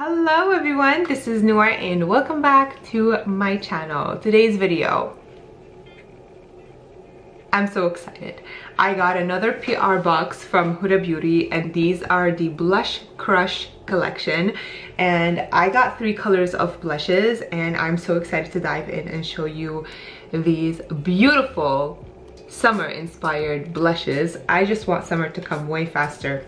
Hello everyone, this is Noor and welcome back to my channel. Today's video, I'm so excited. I got another PR box from Huda Beauty and these are the Blush Crush collection, and I got 3 colors of blushes and I'm so excited to dive in and show you these beautiful summer inspired blushes. I just want summer to come way faster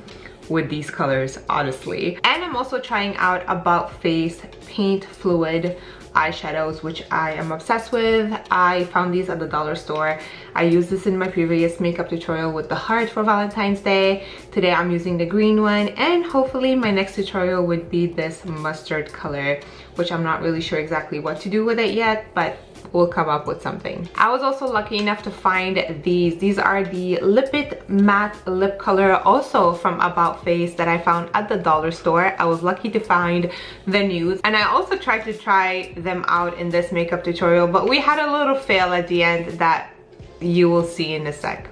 with these colors, honestly. And I'm also trying out About Face Paint Fluid eyeshadows, which I am obsessed with. I found these at the dollar store. I used this in my previous makeup tutorial with the heart for Valentine's Day. Today I'm using the green one, and hopefully my next tutorial would be this mustard color, which I'm not really sure exactly what to do with it yet, but we'll come up with something. I was also lucky enough to find these. These are the Lip It Matte Lip Color, also from About Face, that I found at the dollar store. I was lucky to find the nudes, and I also tried to try them out in this makeup tutorial, but we had a little fail at the end that you will see in a sec.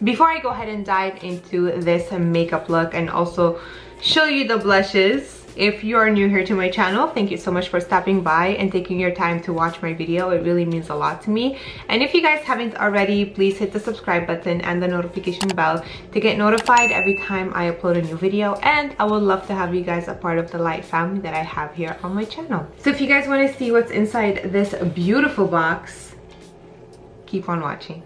Before I go ahead and dive into this makeup look and also show you the blushes, if you are new here to my channel, thank you so much for stopping by and taking your time to watch my video. It really means a lot to me. And if you guys haven't already, please hit the subscribe button and the notification bell to get notified every time I upload a new video. And I would love to have you guys a part of the light family that I have here on my channel. So if you guys want to see what's inside this beautiful box, keep on watching.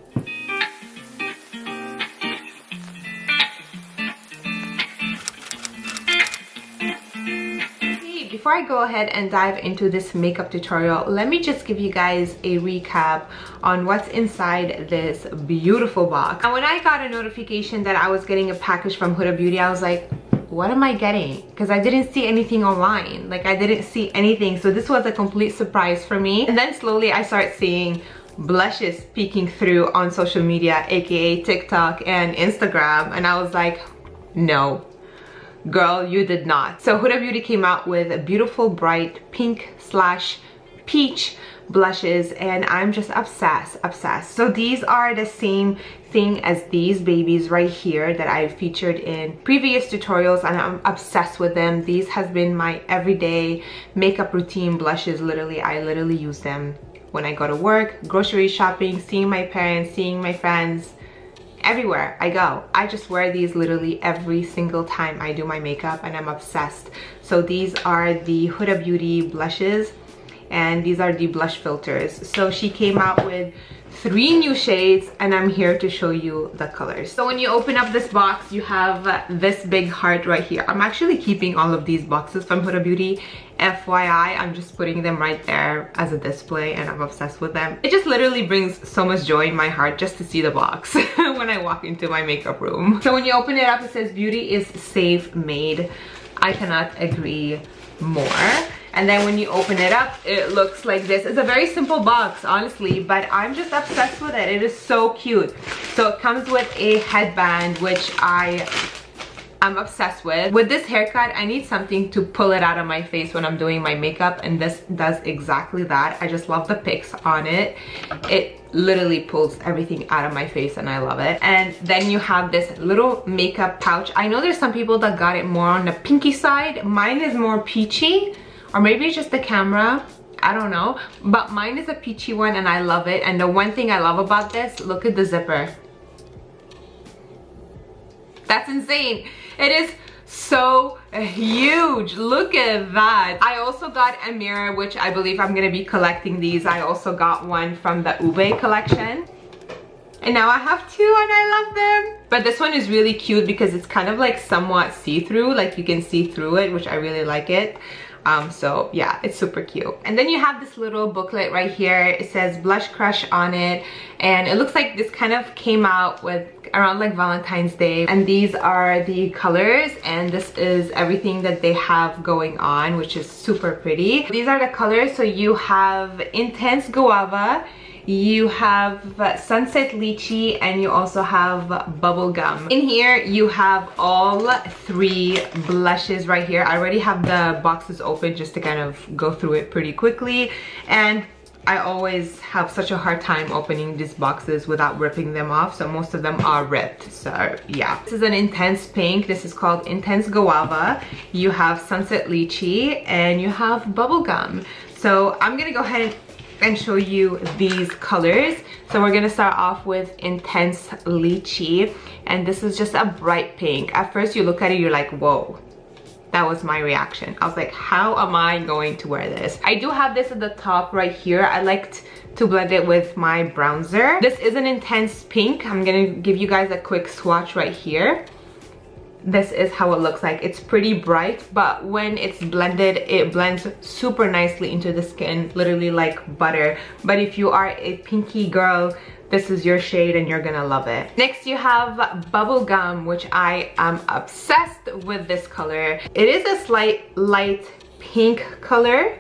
Before I go ahead and dive into this makeup tutorial, let me just give you guys a recap on what's inside this beautiful box. And when I got a notification that I was getting a package from Huda Beauty, I was like, what am I getting? Because I didn't see anything online. Like, I didn't see anything. So this was a complete surprise for me. And then slowly I started seeing blushes peeking through on social media, aka TikTok and Instagram. And I was like, no. Girl, you did not. So Huda Beauty came out with a beautiful bright pink / peach blushes, and I'm just obsessed. So these are the same thing as these babies right here that I've featured in previous tutorials, and I'm obsessed with them. These has been my everyday makeup routine blushes. I literally use them when I go to work, grocery shopping, seeing my parents, seeing my friends. Everywhere I go, I just wear these literally every single time I do my makeup, and I'm obsessed. So these are the Huda Beauty blushes, and these are the blush filters. So she came out with 3 new shades, and I'm here to show you the colors. So when you open up this box, you have this big heart right here. I'm actually keeping all of these boxes from Huda Beauty. FYI, I'm just putting them right there as a display, and I'm obsessed with them. It just literally brings so much joy in my heart just to see the box when I walk into my makeup room. So when you open it up, it says beauty is safe made. I cannot agree more. And then when you open it up, it looks like this. It's a very simple box, honestly, but I'm just obsessed with it. It is so cute. So it comes with a headband, which I'm obsessed with. With this haircut, I need something to pull it out of my face when I'm doing my makeup, and this does exactly that. I just love the pics on it. It literally pulls everything out of my face, and I love it. And then you have this little makeup pouch. I know there's some people that got it more on the pinky side. Mine is more peachy, or maybe it's just the camera, I don't know, but mine is a peachy one, and I love it. And the one thing I love about this, look at the zipper. That's insane. It is so huge. Look at that. I also got a mirror, which I believe I'm gonna be collecting these. I also got one from the Ube collection, and now I have 2, and I love them. But this one is really cute because it's kind of like somewhat see-through, like you can see through it, which I really like it. So yeah, it's super cute. And then you have this little booklet right here. It says Blush Crush on it, and it looks like this kind of came out with around like Valentine's Day. And these are the colors, and this is everything that they have going on, which is super pretty. These are the colors. So you have Intense Guava, you have Sunset Lychee, and you also have Bubblegum. In here you have all 3 blushes right here. I already have the boxes open just to kind of go through it pretty quickly, and I always have such a hard time opening these boxes without ripping them off, so most of them are ripped. So yeah, this is an intense pink. This is called Intense Guava. You have Sunset Lychee and you have Bubblegum. So I'm gonna go ahead and show you these colors. So we're gonna start off with Intense Lychee, and this is just a bright pink. At first you look at it, you're like, whoa. That was my reaction. I was like, how am I going to wear this? I do have this at the top right here. I liked to blend it with my bronzer. This is an intense pink. I'm gonna give you guys a quick swatch right here. This is how it looks like. It's pretty bright, but when it's blended, it blends super nicely into the skin, literally like butter. But if you are a pinky girl, this is your shade and you're gonna love it. Next you have Bubblegum, which I am obsessed with this color. It is a slight light pink color,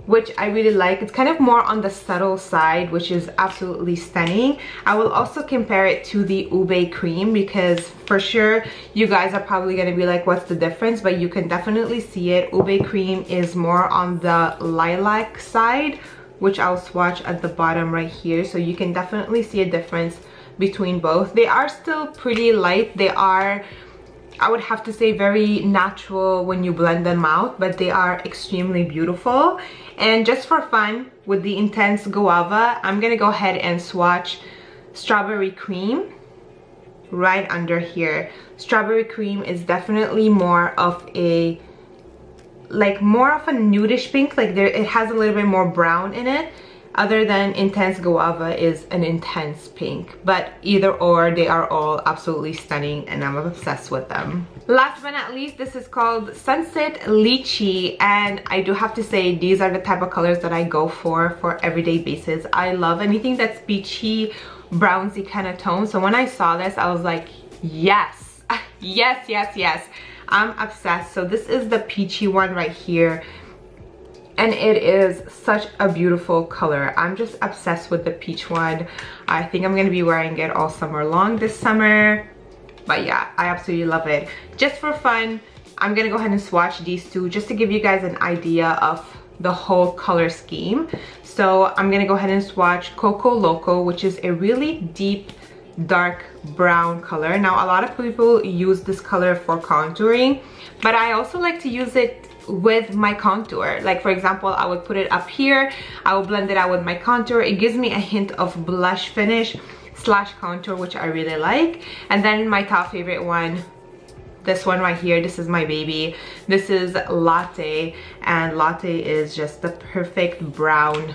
which I really like. It's kind of more on the subtle side, which is absolutely stunning. I will also compare it to the Ube Cream, because for sure you guys are probably gonna be like, what's the difference? But you can definitely see it. Ube Cream is more on the lilac side, which I'll swatch at the bottom right here. So you can definitely see a difference between both. They are still pretty light. They are, I would have to say, very natural when you blend them out, but they are extremely beautiful. And just for fun, with the Intense Guava, I'm gonna go ahead and swatch Strawberry Cream right under here. Strawberry Cream is definitely more of a, like more of a nudish pink. Like there, it has a little bit more brown in it, other than Intense Guava is an intense pink. But either or, they are all absolutely stunning and I'm obsessed with them. Last but not least, this is called Sunset Lychee, and I do have to say these are the type of colors that I go for everyday basis. I love anything that's peachy, brownsy kind of tone. So when I saw this, I was like, yes, yes, yes, yes. I'm obsessed. So this is the peachy one right here, and it is such a beautiful color. I'm just obsessed with the peach one. I think I'm gonna be wearing it all summer long this summer. But yeah, I absolutely love it. Just for fun, I'm gonna go ahead and swatch these two just to give you guys an idea of the whole color scheme. So I'm gonna go ahead and swatch Coco Loco, which is a really deep dark brown color. Now a lot of people use this color for contouring, but I also like to use it with my contour. Like for example, I would put it up here, I will blend it out with my contour. It gives me a hint of blush finish slash contour, which I really like. And then my top favorite one, this one right here, this is my baby. This is Latte, and Latte is just the perfect brown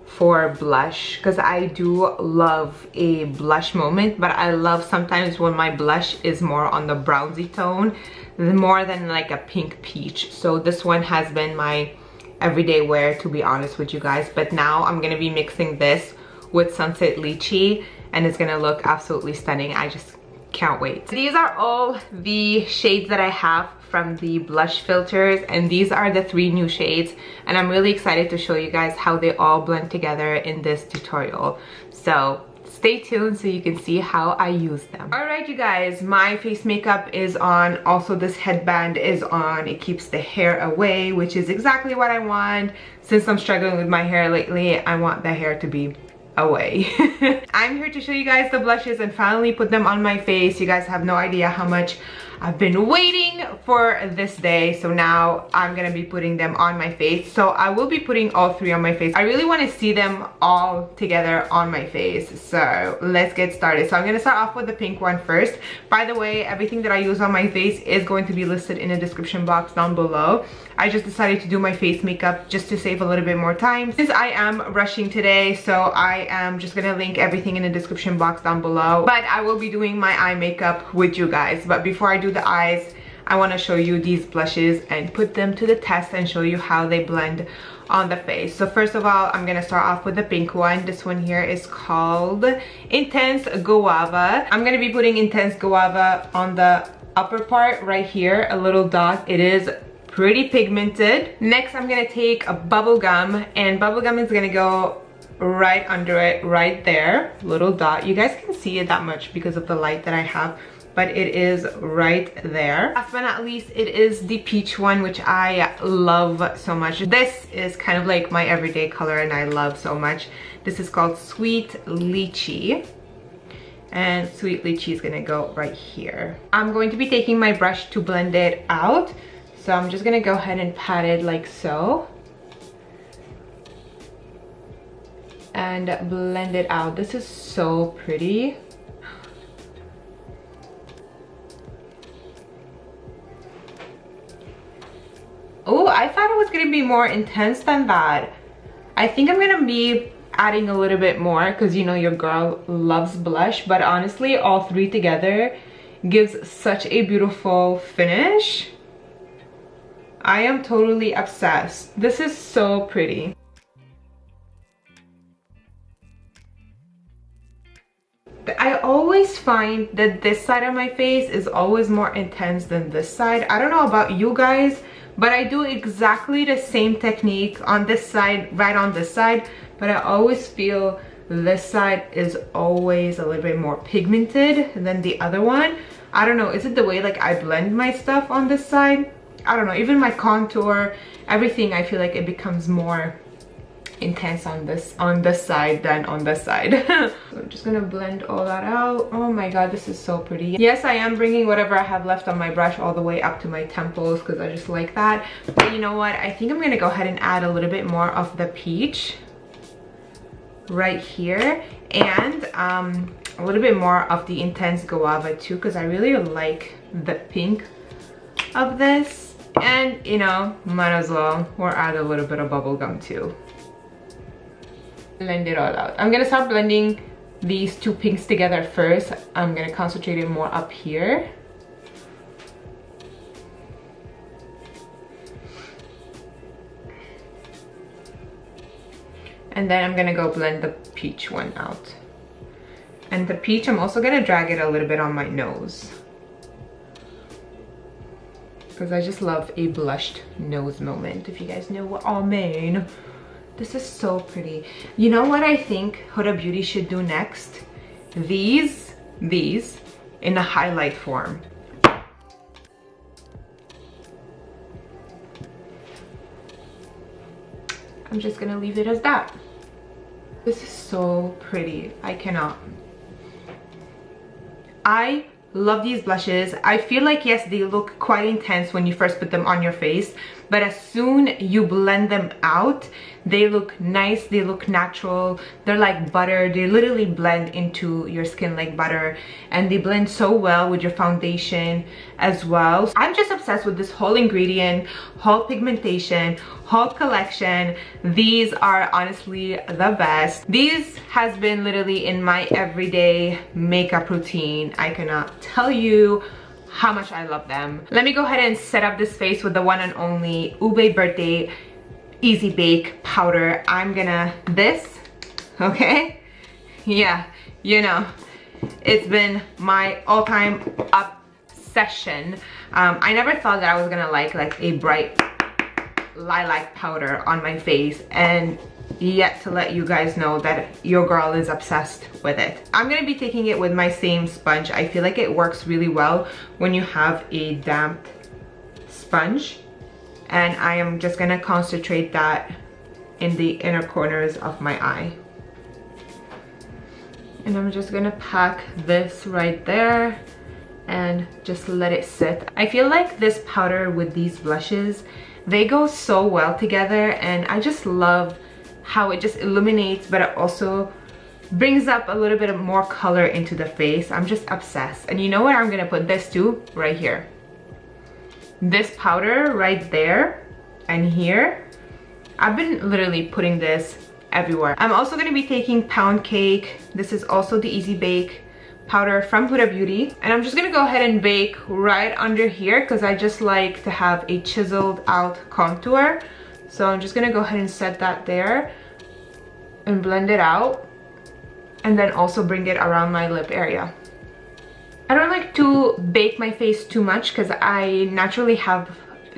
for blush, because I do love a blush moment, but I love sometimes when my blush is more on the brownsy tone more than like a pink peach. So this one has been my everyday wear, to be honest with you guys. But now I'm gonna be mixing this with Sunset Lychee and it's gonna look absolutely stunning. I just can't wait. These are all the shades that I have from the blush filters, and these are the 3 new shades, and I'm really excited to show you guys how they all blend together in this tutorial. So stay tuned so you can see how I use them. All right, you guys, my face makeup is on. Also, this headband is on. It keeps the hair away, which is exactly what I want. Since I'm struggling with my hair lately, I want the hair to be away. I'm here to show you guys the blushes and finally put them on my face. You guys have no idea how much I've been waiting for this day. So now I'm gonna be putting them on my face. So I will be putting all 3 on my face. I really want to see them all together on my face. So let's get started. So I'm gonna start off with the pink one first. By the way, everything that I use on my face is going to be listed in the description box down below. I just decided to do my face makeup just to save a little bit more time since I am rushing today. So I am just gonna link everything in the description box down below. But I will be doing my eye makeup with you guys. But before I do the eyes, I want to show you these blushes and put them to the test and show you how they blend on the face. So first of all, I'm gonna start off with the pink one. This one here is called Intense Guava. I'm gonna be putting Intense Guava on the upper part right here, a little dot. It is pretty pigmented. Next, I'm gonna take a Bubblegum, and Bubblegum is gonna go right under it, right there, little dot. You guys can see it that much because of the light that I have, but it is right there. Last but not least, it is the peach one, which I love so much. This is kind of like my everyday color and I love so much. This is called Sweet Lychee. And Sweet Lychee is gonna go right here. I'm going to be taking my brush to blend it out. So I'm just gonna go ahead and pat it like so. And blend it out. This is so pretty. Oh, I thought it was gonna be more intense than that. I think I'm gonna be adding a little bit more because you know your girl loves blush, but honestly all three together gives such a beautiful finish. I am totally obsessed. This is so pretty. I always find that this side of my face is always more intense than this side. I don't know about you guys, but I do exactly the same technique on this side, right on this side, but I always feel this side is always a little bit more pigmented than the other one. I don't know, is it the way like I blend my stuff on this side? I don't know, even my contour, everything, I feel like it becomes more intense on this side than on this side. So I'm just gonna blend all that out. Oh my god, this is so pretty. Yes, I am bringing whatever I have left on my brush all the way up to my temples because I just like that. But you know what, I think I'm gonna go ahead and add a little bit more of the peach right here, and a little bit more of the intense guava too, because I really like the pink of this. And you know, might as well or add a little bit of bubblegum too. Blend it all out. I'm gonna start blending these two pinks together first. I'm gonna concentrate it more up here. And then I'm gonna go blend the peach one out. And the peach, I'm also gonna drag it a little bit on my nose, because I just love a blushed nose moment, if you guys know what I mean. This is so pretty. You know what I think Huda Beauty should do next? These in a highlight form. I'm just gonna leave it as that. This is so pretty. I cannot. I love these blushes. I feel like, yes, they look quite intense when you first put them on your face, but as soon you blend them out, they look nice, they look natural, they're like butter. They literally blend into your skin like butter, and they blend so well with your foundation as well. I'm just obsessed with this whole ingredient, whole pigmentation, whole collection. These are honestly the best. These has been literally in my everyday makeup routine. I cannot tell you how much I love them. Let me go ahead and set up this face with the one and only Ube Birthday Easy Bake Powder. I'm gonna okay? Yeah, you know, it's been my all-time obsession. I never thought that I was gonna like a bright lilac powder on my face, and yet to let you guys know that your girl is obsessed with it. I'm gonna be taking it with my same sponge. I feel like it works really well when you have a damp sponge, and I am just gonna concentrate that in the inner corners of my eye. And I'm just gonna pack this right there and just let it sit. I feel like this powder with these blushes, they go so well together, and I just love how it just illuminates, but it also brings up a little bit of more color into the face. I'm just obsessed. And you know what, I'm gonna put this too right here. This powder right there and here, I've been literally putting this everywhere. I'm also gonna be taking Pound Cake. This is also the Easy Bake powder from Huda Beauty, and I'm just gonna go ahead and bake right under here because I just like to have a chiseled out contour. So I'm just gonna go ahead and set that there and blend it out, and then also bring it around my lip area. I don't like to bake my face too much because I naturally have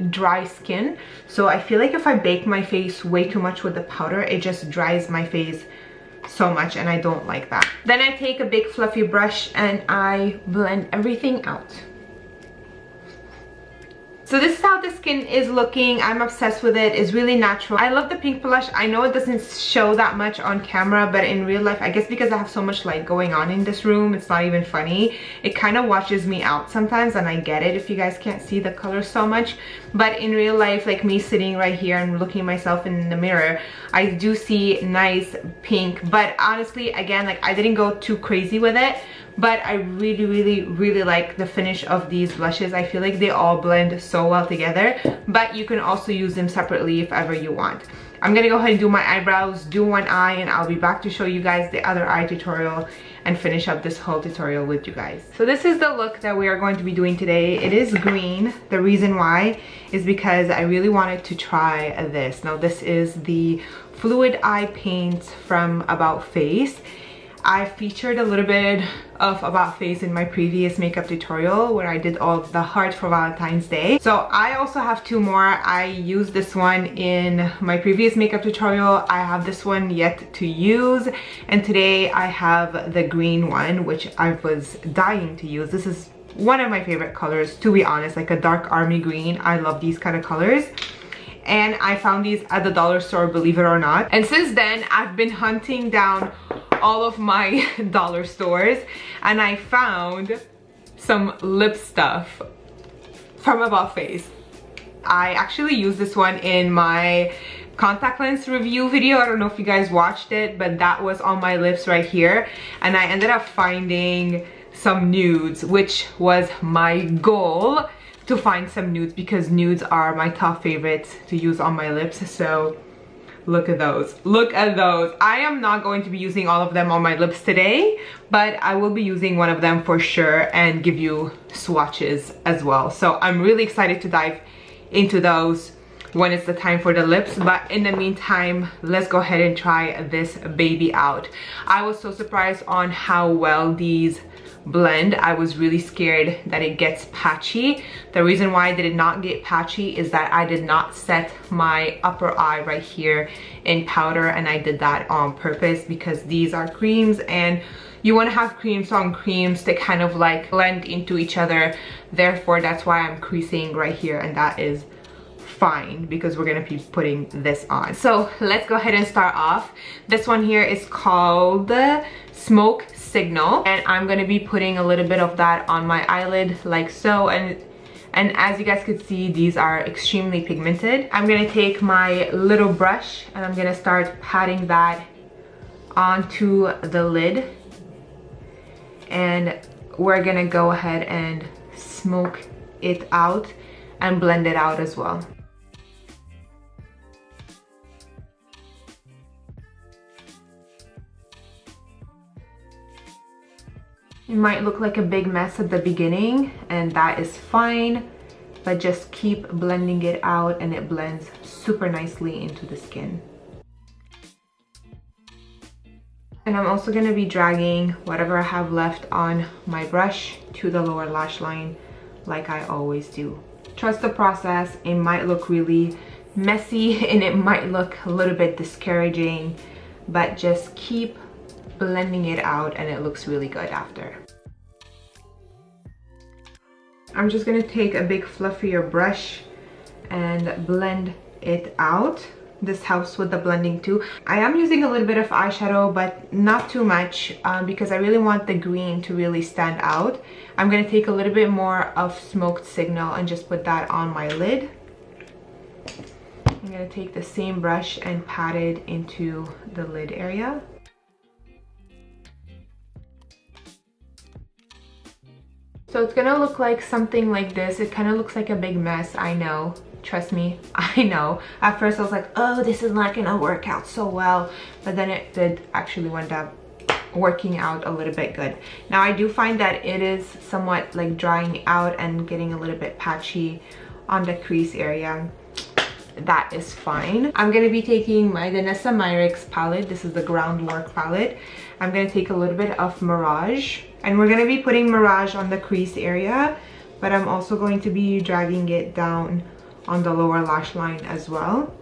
dry skin, so I feel like if I bake my face way too much with the powder, it just dries my face so much, and I don't like that. Then I take a big fluffy brush and I blend everything out. So this is how the skin is looking. I'm obsessed with it. It's really natural. I love the pink blush. I know it doesn't show that much on camera, but in real life, I guess because I have so much light going on in this room, it's not even funny. It kind of washes me out sometimes, and I get it if you guys can't see the color so much. But in real life, like me sitting right here and looking at myself in the mirror, I do see nice pink. But honestly, again, like I didn't go too crazy with it. But I really like the finish of these blushes. I feel like they all blend so well together, but you can also use them separately if ever you want. I'm gonna go ahead and do my eyebrows, do one eye, and I'll be back to show you guys the other eye tutorial and finish up this whole tutorial with you guys. So this is the look that we are going to be doing today. It is green. The reason why is because I really wanted to try this. Now this is the fluid eye paint from About Face. I featured a little bit of About Face in my previous makeup tutorial where I did all the heart for Valentine's Day. So I also have two more. I used this one in my previous makeup tutorial. I have this one yet to use, and today I have the green one, which I was dying to use. This is one of my favorite colors, to be honest, like a dark army green. I love these kind of colors. And I found these at the dollar store, believe it or not. And since then, I've been hunting down all of my dollar stores, and I found some lip stuff from About Face. I actually used this one in my contact lens review video. I don't know if you guys watched it, but that was on my lips right here. And I ended up finding some nudes, which was my goal, to find some nudes, because nudes are my top favorites to use on my lips. So look at those, look at those. I am not going to be using all of them on my lips today, but I will be using one of them for sure and give you swatches as well. So I'm really excited to dive into those when it's the time for the lips. But in the meantime, let's go ahead and try this baby out. I was so surprised on how well these blend. I was really scared that it gets patchy. The reason why I did not get patchy is that I did not set my upper eye right here in powder, and I did that on purpose because these are creams and you want to have creams on creams to kind of like blend into each other. Therefore, that's why I'm creasing right here, and that is fine because we're gonna be putting this on. So let's go ahead and start off. This one here is called Smoke Signal, and I'm gonna be putting a little bit of that on my eyelid like so. And as you guys could see, these are extremely pigmented. I'm gonna take my little brush and I'm gonna start patting that onto the lid, and we're gonna go ahead and smoke it out and blend it out as well. It might look like a big mess at the beginning, and that is fine, but just keep blending it out and it blends super nicely into the skin. And I'm also going to be dragging whatever I have left on my brush to the lower lash line like I always do. Trust the process. It might look really messy and it might look a little bit discouraging, but just keep blending it out and it looks really good after. I'm just gonna take a big fluffier brush and blend it out. This helps with the blending too. I am using a little bit of eyeshadow, but not too much because I really want the green to really stand out. I'm gonna take a little bit more of Smoked Signal and just put that on my lid. I'm gonna take the same brush and pat it into the lid area. So it's gonna look like something like this. It kind of looks like a big mess, I know. Trust me, I know. At first I was like, oh, this is not gonna work out so well. But then it did actually end up working out a little bit good. Now I do find that it is somewhat like drying out and getting a little bit patchy on the crease area. That is fine. I'm gonna be taking my Danessa Myricks palette. This is the Groundwork palette. I'm gonna take a little bit of Mirage, and we're gonna be putting Mirage on the crease area, but I'm also going to be dragging it down on the lower lash line as well,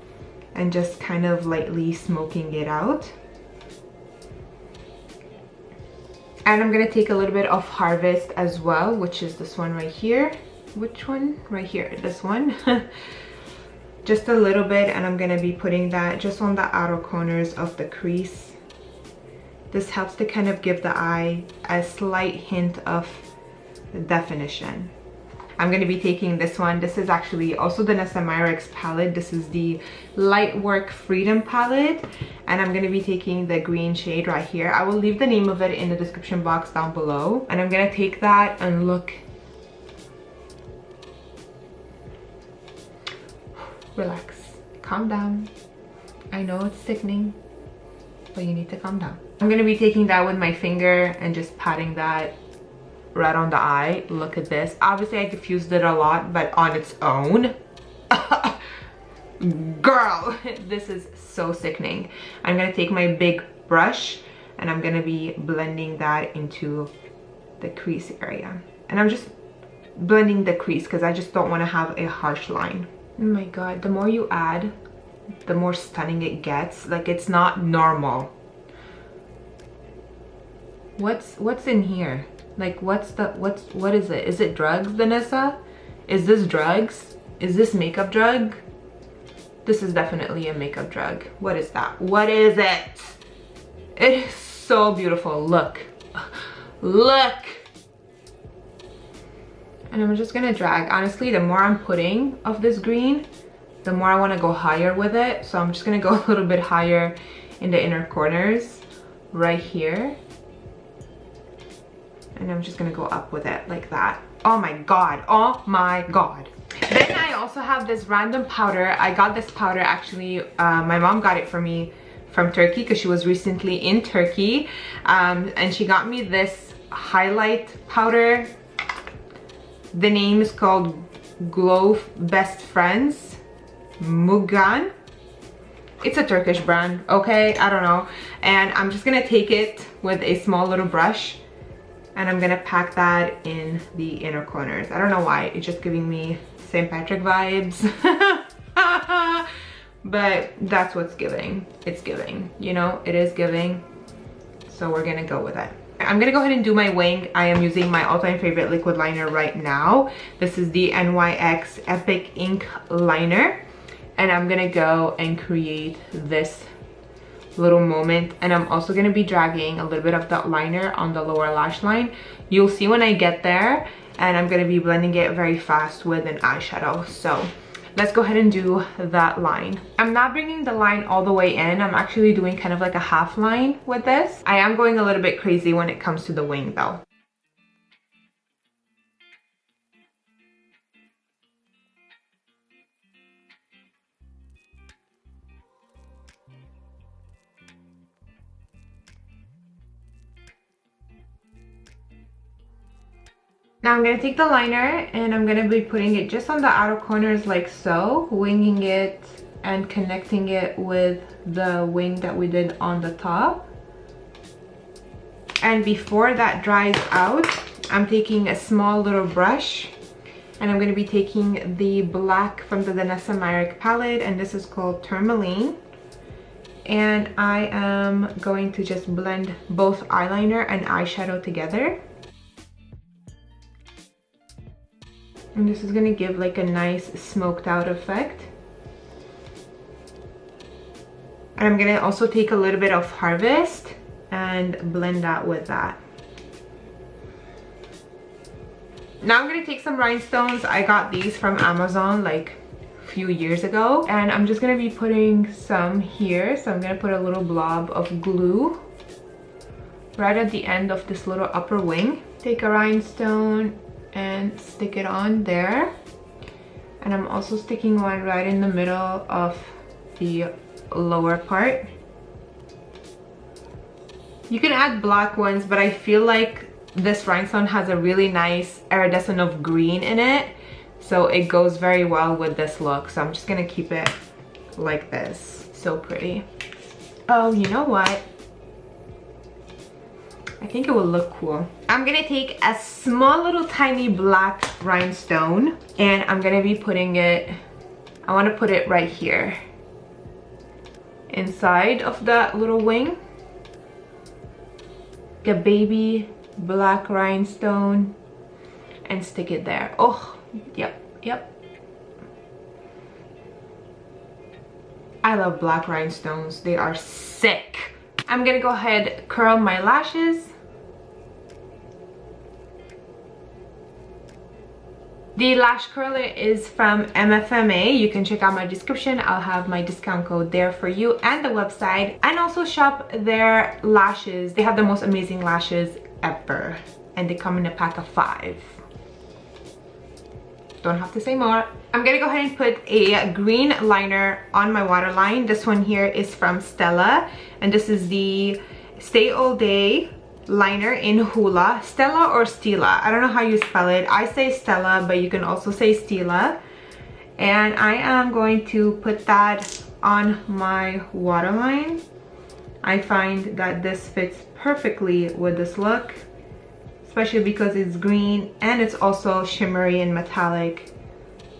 and just kind of lightly smoking it out. And I'm gonna take a little bit of Harvest as well, which is this one right here. Which one? Right here, this one. Just a little bit, and I'm gonna be putting that just on the outer corners of the crease. This helps to kind of give the eye a slight hint of definition. I'm going to be taking this one. This is actually also the Maybelline palette. This is the Lightwork Freedom palette, and I'm going to be taking the green shade right here. I will leave the name of it in the description box down below, and I'm going to take that and look. Relax, calm down. I know it's sickening, but you need to calm down. I'm going to be taking that with my finger and just patting that right on the eye. Look at this. Obviously I diffused it a lot, but on its own, girl, this is so sickening. I'm gonna take my big brush and I'm gonna be blending that into the crease area, and I'm just blending the crease because I just don't want to have a harsh line. Oh my god, the more you add, the more stunning it gets. Like, it's not normal. What's in here? Like, what is it? Is it drugs, Vanessa? Is this drugs? Is this makeup drug? This is definitely a makeup drug. What is that? What is it? It is so beautiful. Look. Look. And I'm just gonna drag. Honestly, the more I'm putting of this green, the more I want to go higher with it. So I'm just gonna go a little bit higher in the inner corners right here. And I'm just gonna go up with it like that. Oh my god, oh my god. Then I also have this random powder. I got this powder actually, my mom got it for me from Turkey because she was recently in Turkey, and she got me this highlight powder. The name is called Glow Best Friends Mugan. It's a Turkish brand, okay? I don't know. And I'm just gonna take it with a small little brush, and I'm gonna pack that in the inner corners. I don't know why, it's just giving me St. Patrick vibes. But that's what's giving. It's giving, you know, it is giving. So we're gonna go with it. I'm gonna go ahead and do my wing. I am using my all-time favorite liquid liner right now. This is the NYX Epic Ink Liner. And I'm gonna go and create this little moment, and I'm also going to be dragging a little bit of that liner on the lower lash line. You'll see when I get there, and I'm going to be blending it very fast with an eyeshadow. So let's go ahead and do that line. I'm not bringing the line all the way in. I'm actually doing kind of like a half line with this. I am going a little bit crazy when it comes to the wing though. Now I'm going to take the liner and I'm going to be putting it just on the outer corners like so, winging it and connecting it with the wing that we did on the top. And before that dries out, I'm taking a small little brush and I'm going to be taking the black from the Maybelline palette, and this is called Tourmaline. And I am going to just blend both eyeliner and eyeshadow together. And this is going to give like a nice smoked out effect. And I'm going to also take a little bit of Harvest and blend that with that. Now I'm going to take some rhinestones. I got these from Amazon like a few years ago. And I'm just going to be putting some here. So I'm going to put a little blob of glue right at the end of this little upper wing. Take a rhinestone and stick it on there, and I'm also sticking one right in the middle of the lower part. You can add black ones, but I feel like this rhinestone has a really nice iridescent of green in it, so it goes very well with this look. So I'm just gonna keep it like this. So pretty. Oh, you know what? I think it will look cool. I'm gonna take a small little tiny black rhinestone and I'm gonna be putting it, I want to put it right here inside of that little wing. a baby black rhinestone and stick it there. Oh, yep. I love black rhinestones. They are sick. I'm gonna go ahead, curl my lashes. The lash curler is from MFMA. You can check out my description. I'll have my discount code there for you and the website. And also shop their lashes. They have the most amazing lashes ever. And they come in a pack of 5. Don't have to say more. I'm gonna go ahead and put a green liner on my waterline. This one here is from Stella. And this is the Stay All Day liner in Hula. Stella or Stila, I don't know how you spell it. I say Stella, but you can also say Stila. And I am going to put that on my waterline. I find that this fits perfectly with this look, especially because it's green and it's also shimmery and metallic,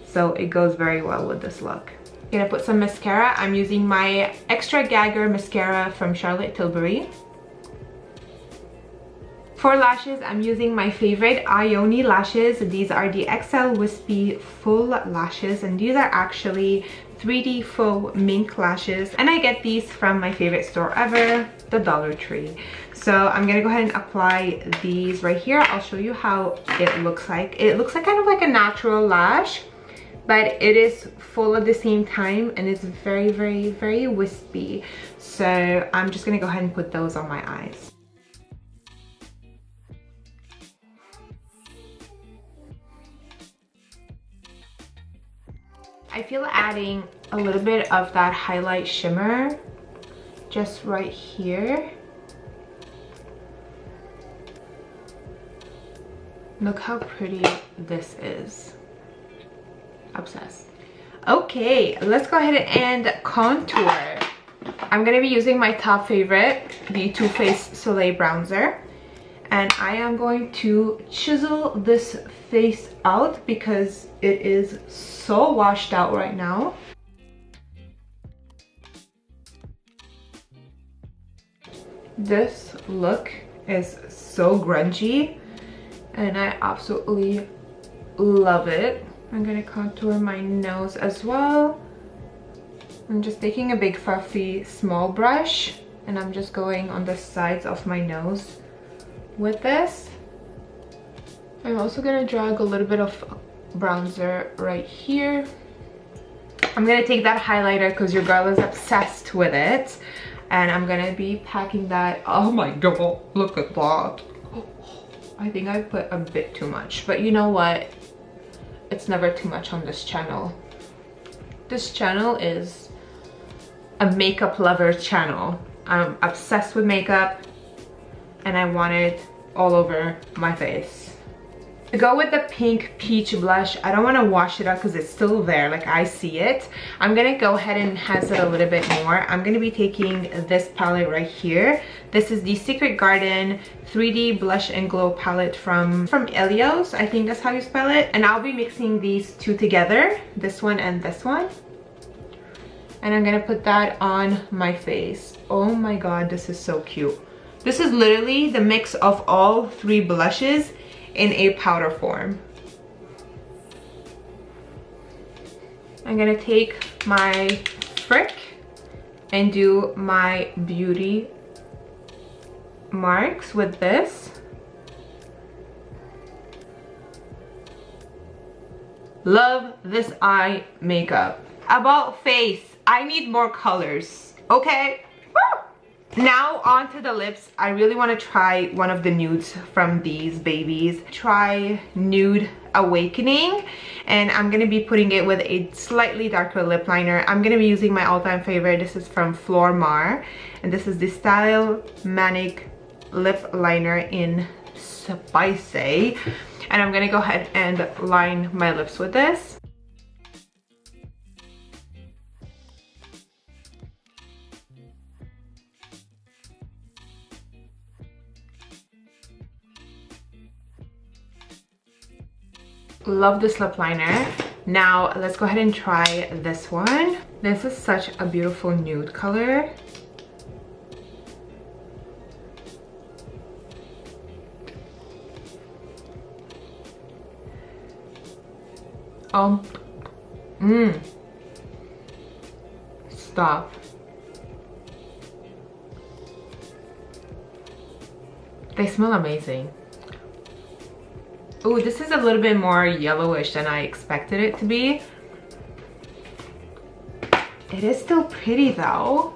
so it goes very well with this look. I'm gonna put some mascara. I'm using my Extra Gagger mascara from Charlotte Tilbury. For lashes, I'm using my favorite Ioni lashes. These are the XL Wispy Full Lashes, and these are actually 3D faux mink lashes. And I get these from my favorite store ever, the Dollar Tree. So I'm gonna go ahead and apply these right here. I'll show you how it looks like. It looks like kind of like a natural lash, but it is full at the same time, and it's very, very, very wispy. So I'm just gonna go ahead and put those on my eyes. I feel adding a little bit of that highlight shimmer just right here. Look how pretty this is. Obsessed. Okay, let's go ahead and contour. I'm gonna be using my top favorite, the Too Faced Soleil bronzer. And I am going to chisel this face out because it is so washed out right now. This look is so grungy and I absolutely love it. I'm gonna contour my nose as well. I'm just taking a big fluffy small brush and I'm just going on the sides of my nose with this. I'm also gonna drag a little bit of bronzer right here. I'm gonna take that highlighter because your girl is obsessed with it, and I'm gonna be packing that. Oh my god, look at that. I think I put a bit too much, but you know what, it's never too much on this channel. This channel is a makeup lover channel. I'm obsessed with makeup and I want it all over my face. To go with the pink peach blush, I don't want to wash it out because it's still there, like I see it. I'm gonna go ahead and enhance it a little bit more. I'm gonna be taking this palette right here. This is the Secret Garden 3D Blush and Glow palette from Elios, I think that's how you spell it. And I'll be mixing these two together, this one and this one. And I'm gonna put that on my face. Oh my god, this is so cute. This is literally the mix of all 3 blushes in a powder form. I'm gonna take my Frick and do my beauty marks with this. Love this eye makeup. About face, I need more colors, okay? Woo! Now on to the lips. I really want to try one of the nudes from these babies. Try Nude Awakening, and I'm going to be putting it with a slightly darker lip liner. I'm going to be using my all-time favorite. This is from Flormar, and this is the Style Manic Lip Liner in Spicy. And I'm going to go ahead and line my lips with this. Love this lip liner. Now let's go ahead and try this one. This is such a beautiful nude color. Stop. They smell amazing. Oh, this is a little bit more yellowish than I expected it to be. It is still pretty though,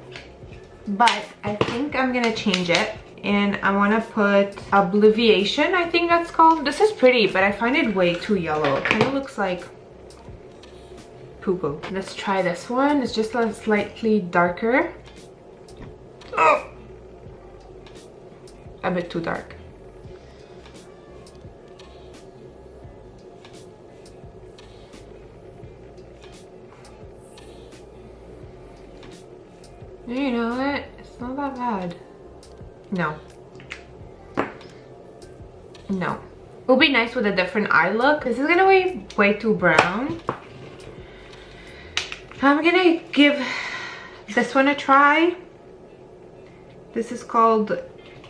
but I think I'm gonna change it. And I want to put Obliviation, I think that's called. This is pretty, but I find it way too yellow. It kind of looks like poo-poo. Let's try this one. It's just a slightly darker. Oh! A bit too dark. You know what? It's not that bad. No. No. It would be nice with a different eye look. This is gonna be way too brown. I'm gonna give this one a try. This is called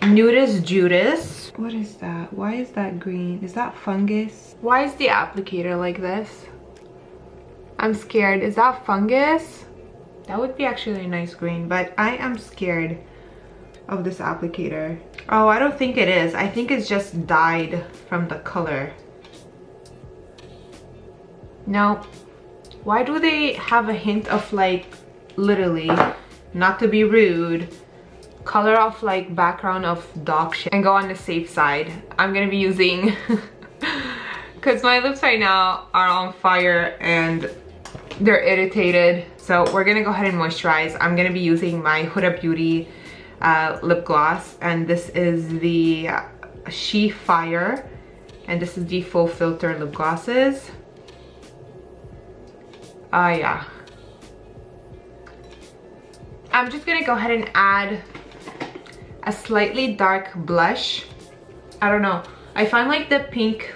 Nudist Judas. What is that? Why is that green? Is that fungus? Why is the applicator like this? I'm scared. Is that fungus? That would be actually a nice green, but I am scared of this applicator. Oh, I don't think it is. I think it's just dyed from the color. No. Why do they have a hint of like, literally, not to be rude, color of like background of dog shit and go on the safe side? I'm gonna be using, because my lips right now are on fire and they're irritated. So we're gonna go ahead and moisturize. I'm gonna be using my Huda Beauty lip gloss, and this is the She Fire, and this is the Faux Filter lip glosses. Yeah. I'm just gonna go ahead and add a slightly dark blush. I don't know. I find like the pink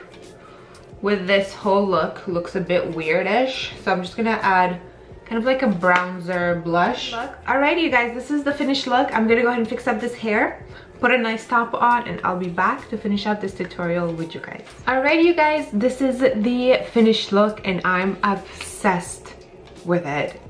with this whole look looks a bit weirdish, so I'm just gonna add kind of like a bronzer blush. Alrighty, you guys, this is the finished look. I'm gonna go ahead and fix up this hair, put a nice top on, and I'll be back to finish up this tutorial with you guys. Alrighty, you guys, this is the finished look, and I'm obsessed with it.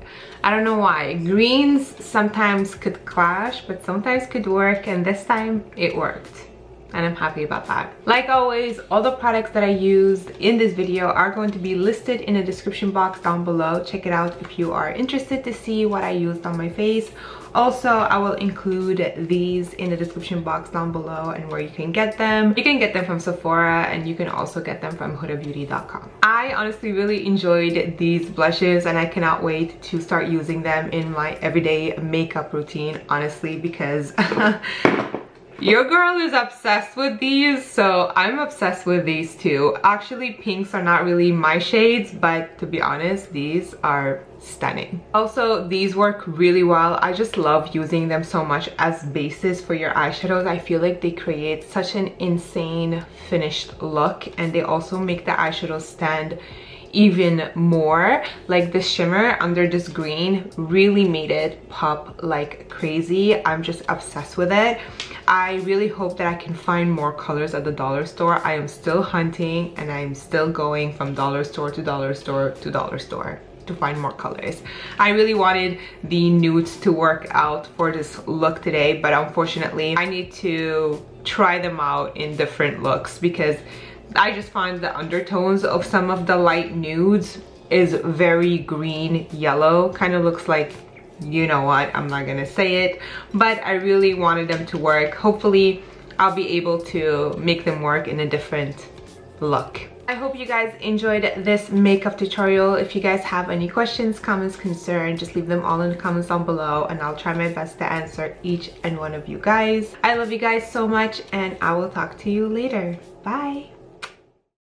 I don't know why. Greens sometimes could clash, but sometimes could work, and this time it worked. And I'm happy about that. Like always, all the products that I used in this video are going to be listed in the description box down below. Check it out if you are interested to see what I used on my face. Also, I will include these in the description box down below and where you can get them. You can get them from Sephora, and you can also get them from hudabeauty.com. I honestly really enjoyed these blushes, and I cannot wait to start using them in my everyday makeup routine, honestly, because your girl is obsessed with these, so I'm obsessed with these too. Actually, pinks are not really my shades, but to be honest, these are stunning. Also, these work really well. I just love using them so much as bases for your eyeshadows. I feel like they create such an insane finished look, and they also make the eyeshadows stand even more. Like the shimmer under this green really made it pop like crazy. I'm just obsessed with it. I really hope that I can find more colors at the dollar store. I am still hunting, and I'm still going from dollar store to dollar store to dollar store to find more colors. I really wanted the nudes to work out for this look today, but unfortunately I need to try them out in different looks, because I just find the undertones of some of the light nudes is very green yellow. Kind of looks like, you know what, I'm not gonna say it, but I really wanted them to work. Hopefully I'll be able to make them work in a different look. I hope you guys enjoyed this makeup tutorial. If you guys have any questions, comments, concerns, just leave them all in the comments down below, and I'll try my best to answer each and one of you guys. I love you guys so much, and I will talk to you later. Bye.